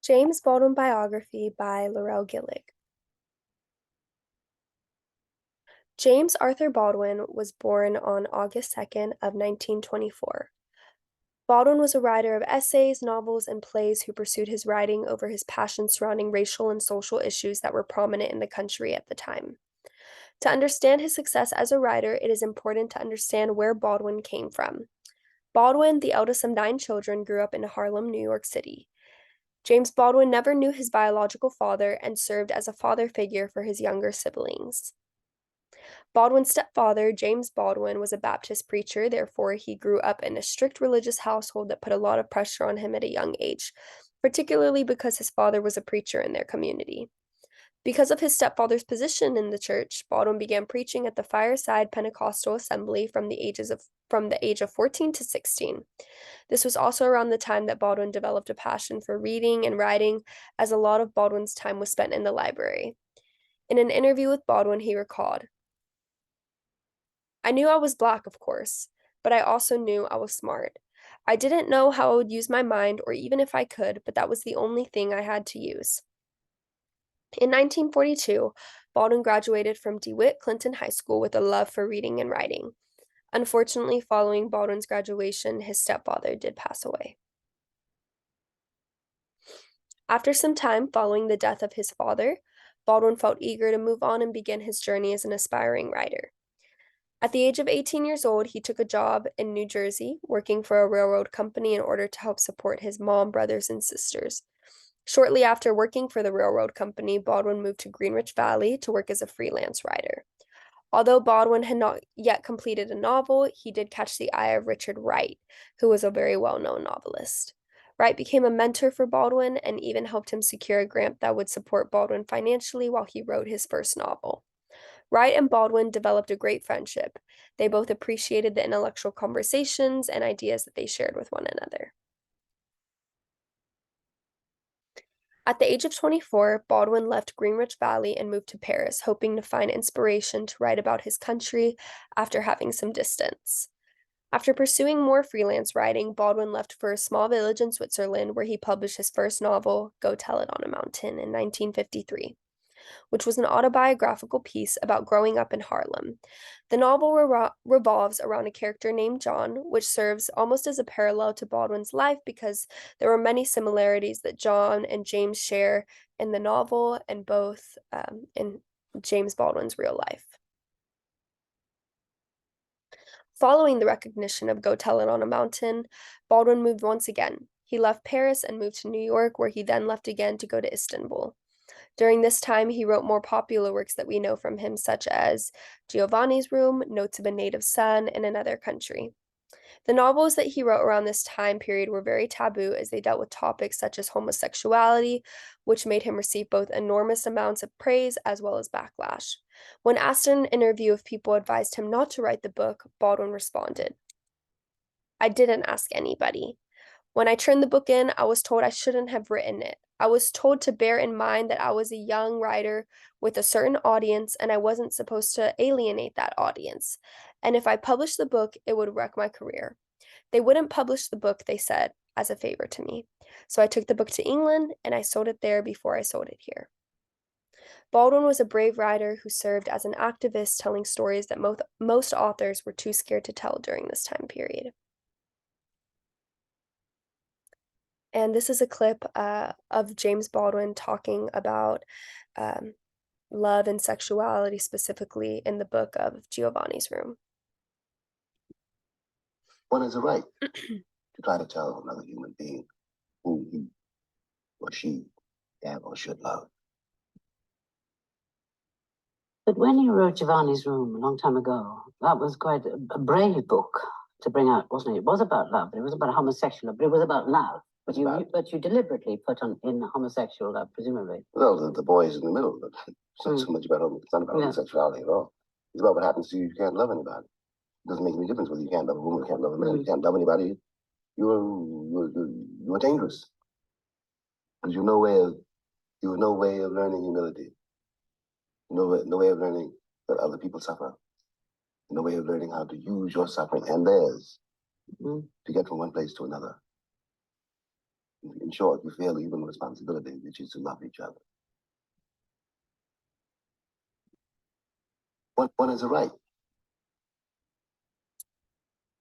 James Baldwin Biography by Laurel Gillig. James Arthur Baldwin was born on August 2nd of 1924. Baldwin was a writer of essays, novels, and plays who pursued his writing over his passion surrounding racial and social issues that were prominent in the country at the time. To understand his success as a writer, it is important to understand where Baldwin came from. Baldwin, the eldest of 9 children, grew up in Harlem, New York City. James Baldwin never knew his biological father and served as a father figure for his younger siblings. Baldwin's stepfather, James Baldwin, was a Baptist preacher, therefore, he grew up in a strict religious household that put a lot of pressure on him at a young age, particularly because his father was a preacher in their community. Because of his stepfather's position in the church, Baldwin began preaching at the Fireside Pentecostal Assembly from the age of 14 to 16. This was also around the time that Baldwin developed a passion for reading and writing, as a lot of Baldwin's time was spent in the library. In an interview with Baldwin, he recalled, "I knew I was Black, of course, but I also knew I was smart. I didn't know how I would use my mind or even if I could, but that was the only thing I had to use." In 1942, Baldwin graduated from DeWitt Clinton High School with a love for reading and writing. Unfortunately, following Baldwin's graduation, his stepfather did pass away. After some time following the death of his father, Baldwin felt eager to move on and begin his journey as an aspiring writer. At the age of 18 years old, he took a job in New Jersey, working for a railroad company in order to help support his mom, brothers, and sisters. Shortly after working for the railroad company, Baldwin moved to Greenwich Valley to work as a freelance writer. Although Baldwin had not yet completed a novel, he did catch the eye of Richard Wright, who was a very well-known novelist. Wright became a mentor for Baldwin and even helped him secure a grant that would support Baldwin financially while he wrote his first novel. Wright and Baldwin developed a great friendship. They both appreciated the intellectual conversations and ideas that they shared with one another. At the age of 24, Baldwin left Greenwich Valley and moved to Paris, hoping to find inspiration to write about his country after having some distance. After pursuing more freelance writing, Baldwin left for a small village in Switzerland where he published his first novel, Go Tell It on a Mountain, in 1953, which was an autobiographical piece about growing up in Harlem. The novel revolves around a character named John, which serves almost as a parallel to Baldwin's life because there are many similarities that John and James share in the novel and both in James Baldwin's real life. Following the recognition of Go Tell It on a Mountain, Baldwin moved once again. He left Paris and moved to New York, where he then left again to go to Istanbul. During this time, he wrote more popular works that we know from him, such as Giovanni's Room, Notes of a Native Son, and Another Country. The novels that he wrote around this time period were very taboo as they dealt with topics such as homosexuality, which made him receive both enormous amounts of praise as well as backlash. When asked in an interview if people advised him not to write the book, Baldwin responded, "I didn't ask anybody. When I turned the book in, I was told I shouldn't have written it. I was told to bear in mind that I was a young writer with a certain audience and I wasn't supposed to alienate that audience. And if I published the book, it would wreck my career. They wouldn't publish the book, they said, as a favor to me. So I took the book to England and I sold it there before I sold it here." Baldwin was a brave writer who served as an activist telling stories that most authors were too scared to tell during this time period. And this is a clip of James Baldwin talking about um, love and sexuality specifically in the book of Giovanni's Room. One has a right to try to tell another human being who he or she can or should love. But when you wrote Giovanni's Room a long time ago, that was quite a brave book to bring out, wasn't it? It was about love, but it was about homosexual love, but it was about love. But you deliberately put in homosexual love, presumably. Well, the boy is in the middle, but it's not so much about homosexuality at all. It's about what happens to you if you can't love anybody. It doesn't make any difference whether you can't love a woman or can't love a man. You can't love anybody, you're dangerous. Because you have no way of learning humility. No way of learning that other people suffer. No way of learning how to use your suffering and theirs to get from one place to another. In short, you feel a human responsibility, which is to love each other. What is a right?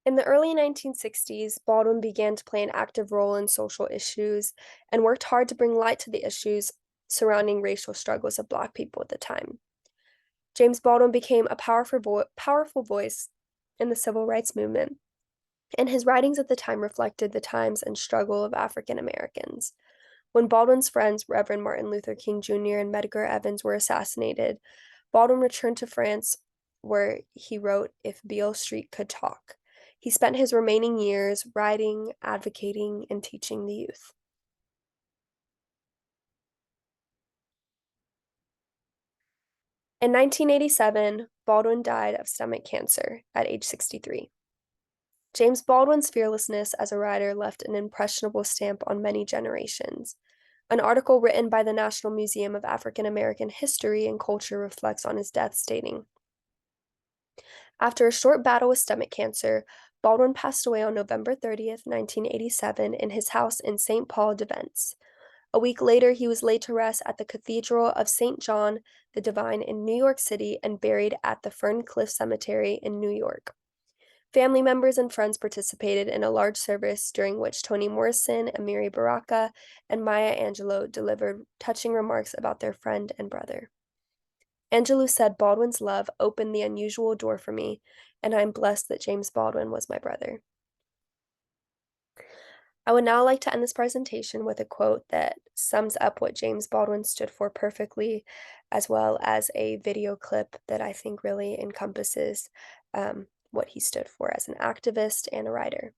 In the early 1960s, Baldwin began to play an active role in social issues and worked hard to bring light to the issues surrounding racial struggles of Black people at the time. James Baldwin became a powerful voice in the civil rights movement, and his writings at the time reflected the times and struggle of African Americans. When Baldwin's friends, Reverend Martin Luther King Jr. and Medgar Evers, were assassinated, Baldwin returned to France, where he wrote If Beale Street Could Talk. He spent his remaining years writing, advocating, and teaching the youth. In 1987, Baldwin died of stomach cancer at age 63. James Baldwin's fearlessness as a writer left an impressionable stamp on many generations. An article written by the National Museum of African American History and Culture reflects on his death, stating, "After a short battle with stomach cancer, Baldwin passed away on November 30th, 1987, in his house in St. Paul de Vence. A week later, he was laid to rest at the Cathedral of St. John the Divine in New York City and buried at the Ferncliff Cemetery in New York. Family members and friends participated in a large service during which Toni Morrison, Amiri Baraka, and Maya Angelou delivered touching remarks about their friend and brother. Angelou said, 'Baldwin's love opened the unusual door for me, and I'm blessed that James Baldwin was my brother.'" I would now like to end this presentation with a quote that sums up what James Baldwin stood for perfectly, as well as a video clip that I think really encompasses what he stood for as an activist and a writer.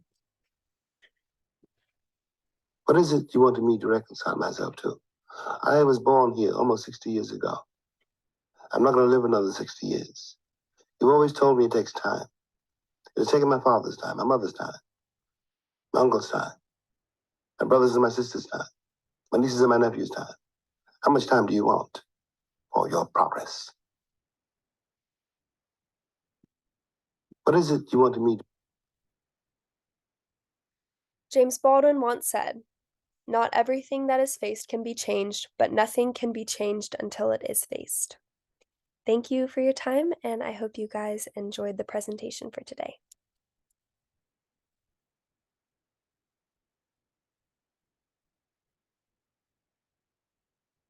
What is it you wanted me to reconcile myself to? I was born here almost 60 years ago. I'm not going to live another 60 years. You always told me it takes time. It's taken my father's time, my mother's time, my uncle's time, my brother's and my sister's time, my nieces and my nephew's time. How much time do you want for your progress? What is it you wanted me to? James Baldwin once said, "Not everything that is faced can be changed, but nothing can be changed until it is faced." Thank you for your time, and I hope you guys enjoyed the presentation for today.